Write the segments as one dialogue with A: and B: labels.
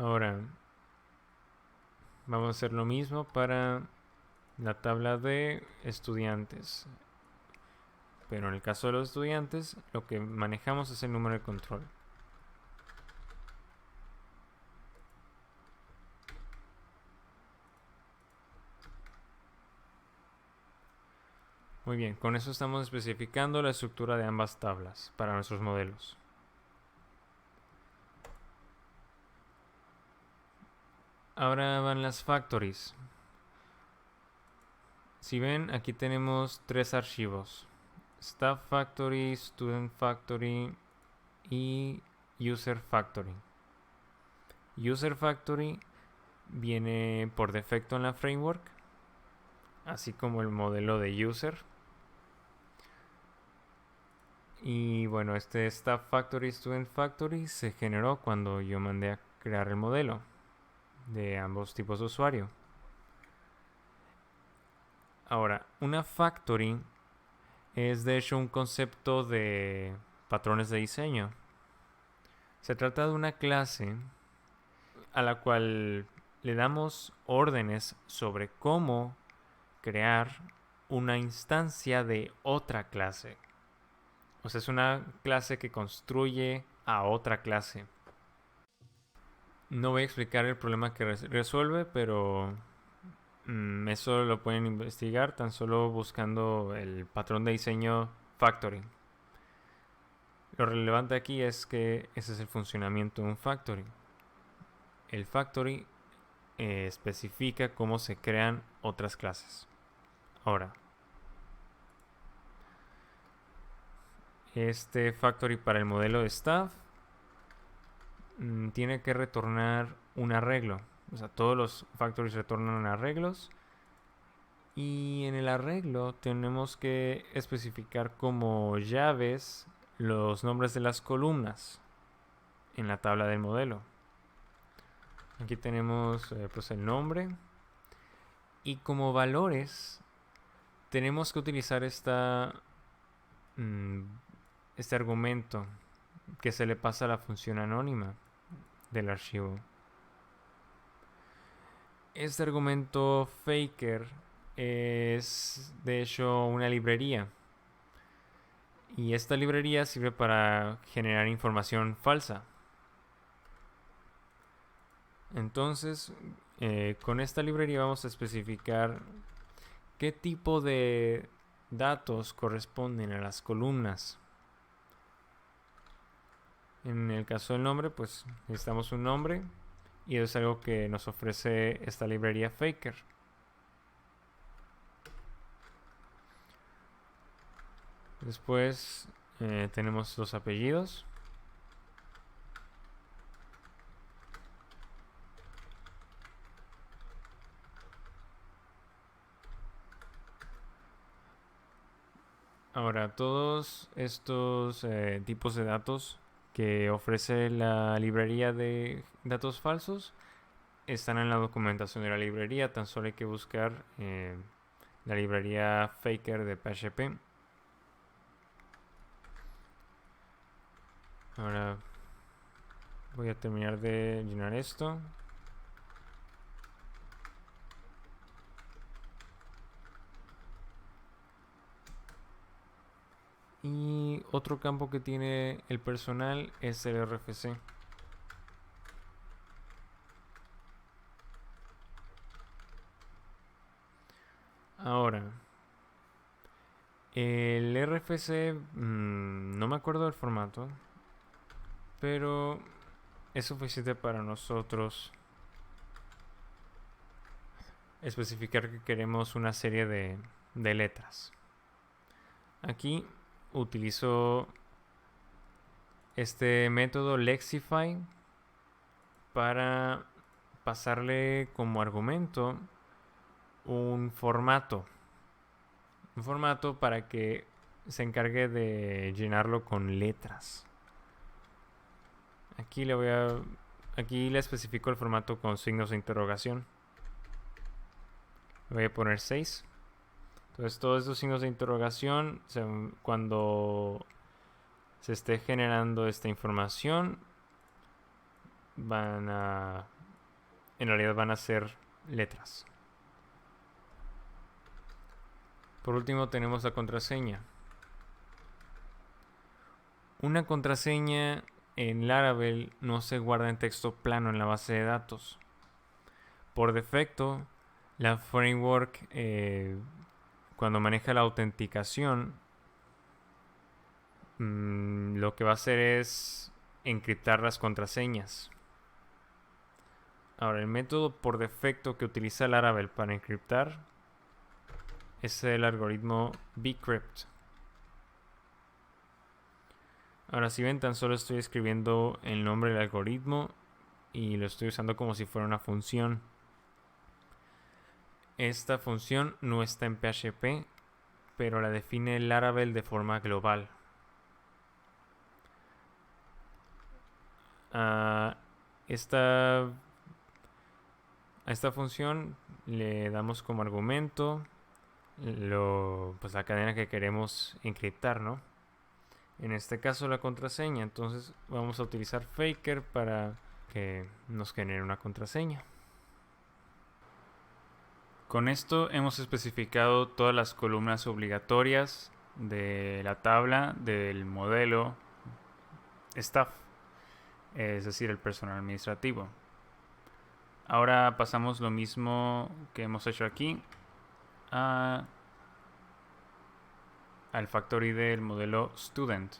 A: Ahora vamos a hacer lo mismo para la tabla de estudiantes. Pero en el caso de los estudiantes, lo que manejamos es el número de control. Muy bien, con eso estamos especificando la estructura de ambas tablas para nuestros modelos. Ahora van las factories. Si ven, aquí tenemos 3 archivos: Staff Factory, Student Factory y User Factory. User Factory viene por defecto en la framework, así como el modelo de user. Y bueno, este Staff Factory, Student Factory se generó cuando yo mandé a crear el modelo de ambos tipos de usuario. Ahora, una factory es de hecho un concepto de patrones de diseño. Se trata de una clase a la cual le damos órdenes sobre cómo crear una instancia de otra clase. O sea, es una clase que construye a otra clase. No voy a explicar el problema que resuelve, pero eso lo pueden investigar tan solo buscando el patrón de diseño factory. Lo relevante aquí es que ese es el funcionamiento de un factory. El factory especifica cómo se crean otras clases. Ahora, este factory para el modelo de staff tiene que retornar un arreglo. O sea, todos los factories retornan arreglos. Y en el arreglo tenemos que especificar como llaves los nombres de las columnas en la tabla del modelo. Aquí tenemos pues el nombre. Y como valores tenemos que utilizar este argumento que se le pasa a la función anónima del archivo. Este argumento faker es de hecho una librería. Y esta librería sirve para generar información falsa. Entonces, con esta librería vamos a especificar qué tipo de datos corresponden a las columnas. En el caso del nombre, pues necesitamos un nombre y eso es algo que nos ofrece esta librería Faker. Después tenemos los apellidos. Ahora, todos estos tipos de datos que ofrece la librería de datos falsos están en la documentación de la librería. Tan solo hay que buscar la librería Faker de PHP. Ahora voy a terminar de llenar esto. Y otro campo que tiene el personal es el RFC. Ahora, el RFC no me acuerdo del formato, pero es suficiente para nosotros especificar que queremos una serie de letras. Aquí utilizo este método Lexify para pasarle como argumento un formato para que se encargue de llenarlo con letras. Aquí le especifico el formato con signos de interrogación. Le voy a poner 6. Entonces todos estos signos de interrogación, cuando se esté generando esta información, en realidad van a ser letras. Por último tenemos la contraseña. Una contraseña en Laravel no se guarda en texto plano en la base de datos. Por defecto, la framework, cuando maneja la autenticación, lo que va a hacer es encriptar las contraseñas. Ahora, el método por defecto que utiliza Laravel para encriptar es el algoritmo bcrypt. Ahora, si ven, tan solo estoy escribiendo el nombre del algoritmo y lo estoy usando como si fuera una función. Esta función no está en PHP, pero la define Laravel de forma global. A esta función le damos como argumento la cadena que queremos encriptar, ¿no? En este caso la contraseña. Entonces vamos a utilizar Faker para que nos genere una contraseña. Con esto hemos especificado todas las columnas obligatorias de la tabla del modelo staff, es decir, el personal administrativo. Ahora pasamos lo mismo que hemos hecho aquí al factory del modelo student.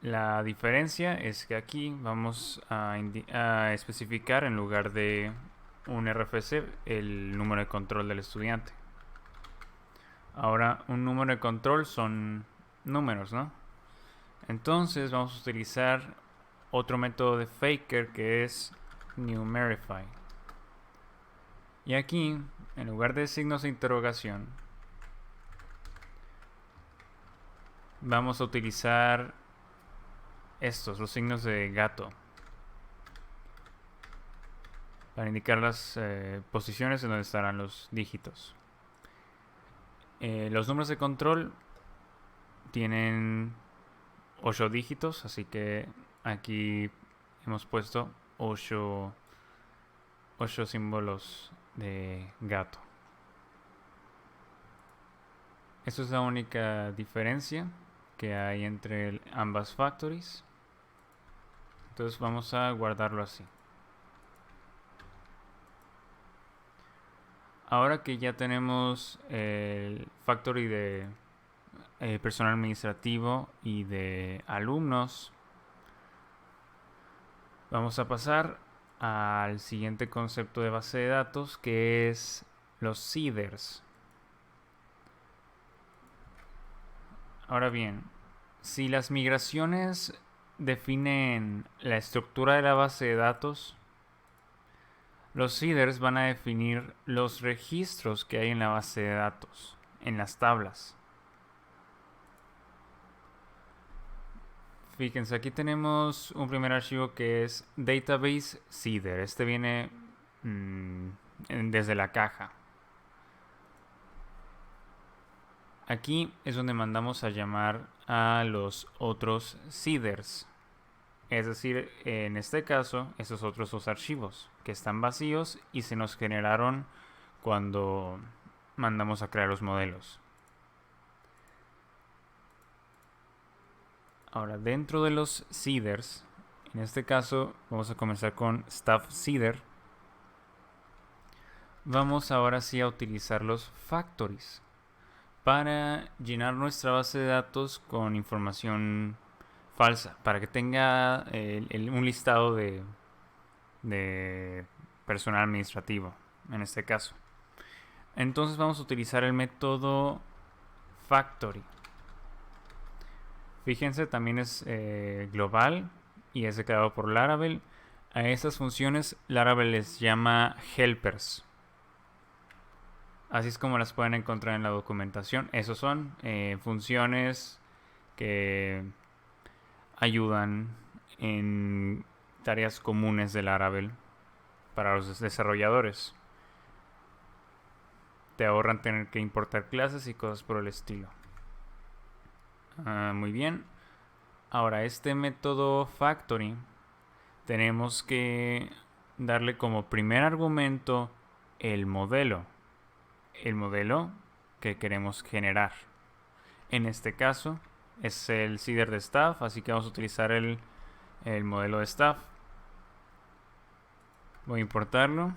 A: La diferencia es que aquí vamos a especificar en lugar de un RFC el número de control del estudiante. Ahora un número de control son números, ¿no? Entonces vamos a utilizar otro método de Faker que es numerify. Y aquí, en lugar de signos de interrogación, vamos a utilizar los signos de gato, para indicar las posiciones en donde estarán los dígitos. Los números de control tienen 8 dígitos, así que aquí hemos puesto 8 símbolos de gato. Esta es la única diferencia que hay entre ambas factories. Entonces vamos a guardarlo así. Ahora que ya tenemos el factory de personal administrativo y de alumnos, vamos a pasar al siguiente concepto de base de datos, que es los seeders. Ahora bien, si las migraciones definen la estructura de la base de datos, los seeders van a definir los registros que hay en la base de datos, en las tablas. Fíjense, aquí tenemos un primer archivo que es database seeder. Este viene desde la caja. Aquí es donde mandamos a llamar a los otros seeders. Es decir, en este caso, esos otros dos archivos que están vacíos y se nos generaron cuando mandamos a crear los modelos. Ahora, dentro de los seeders, en este caso vamos a comenzar con staff seeder. Vamos ahora sí a utilizar los factories para llenar nuestra base de datos con información falsa, para que tenga un listado de personal administrativo, en este caso. Entonces vamos a utilizar el método factory. Fíjense, también es global y es declarado por Laravel. A estas funciones Laravel les llama helpers. Así es como las pueden encontrar en la documentación. Esos son funciones que ayudan en tareas comunes de Laravel para los desarrolladores. Te ahorran tener que importar clases y cosas por el estilo. Muy bien. Ahora, este método factory tenemos que darle como primer argumento el modelo que queremos generar. En este caso es el seeder de staff, así que vamos a utilizar el modelo de staff. Voy a importarlo.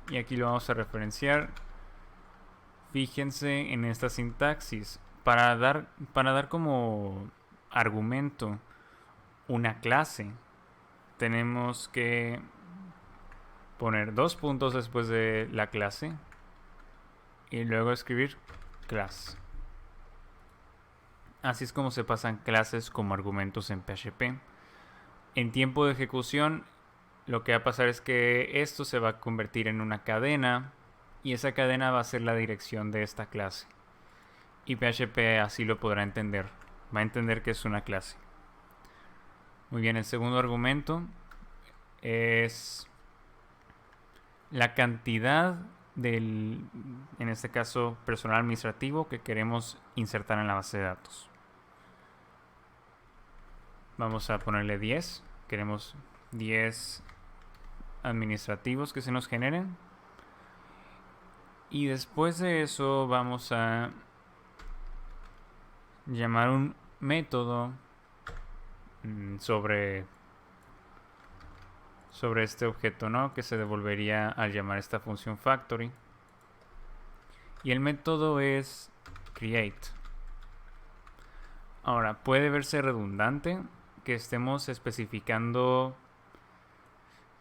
A: Y aquí lo vamos a referenciar. Fíjense en esta sintaxis. Para dar como argumento una clase, tenemos que poner 2 puntos después de la clase y luego escribir class. Así es como se pasan clases como argumentos en PHP. En tiempo de ejecución, lo que va a pasar es que esto se va a convertir en una cadena y esa cadena va a ser la dirección de esta clase. Y PHP así lo podrá entender. Va a entender que es una clase. Muy bien, el segundo argumento es la cantidad del, en este caso, personal administrativo que queremos insertar en la base de datos. Vamos a ponerle 10. Queremos 10 administrativos que se nos generen. Y después de eso vamos a llamar un método sobre este objeto, ¿no? Que se devolvería al llamar esta función factory. Y el método es create. Ahora, puede verse redundante que estemos especificando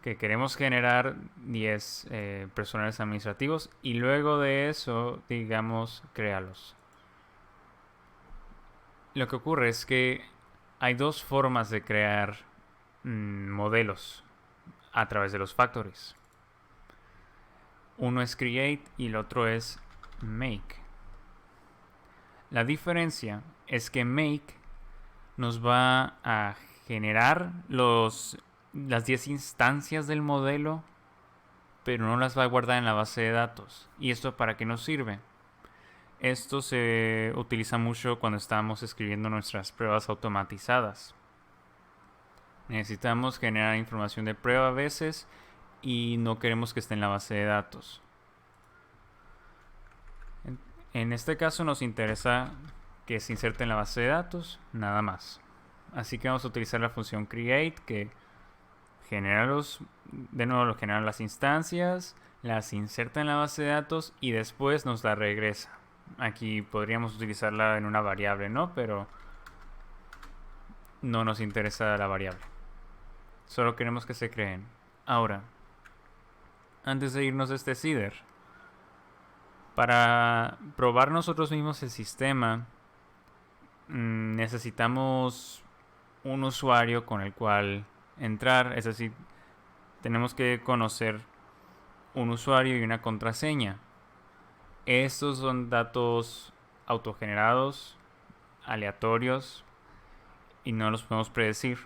A: que queremos generar 10 personales administrativos y luego de eso, digamos, créalos. Lo que ocurre es que hay dos formas de crear modelos a través de los factories. Uno es create y el otro es make. La diferencia es que make nos va a generar las 10 instancias del modelo, pero no las va a guardar en la base de datos. ¿Y esto para qué nos sirve? Esto se utiliza mucho cuando estamos escribiendo nuestras pruebas automatizadas. Necesitamos generar información de prueba a veces y no queremos que esté en la base de datos. En este caso nos interesa que se inserte en la base de datos, nada más. Así que vamos a utilizar la función create que genera genera las instancias, las inserta en la base de datos y después nos la regresa. Aquí podríamos utilizarla en una variable, ¿no? Pero no nos interesa la variable. Solo queremos que se creen. Ahora, antes de irnos de este seeder, para probar nosotros mismos el sistema, necesitamos un usuario con el cual entrar. Es decir, tenemos que conocer un usuario y una contraseña. Estos son datos autogenerados, aleatorios, y no los podemos predecir.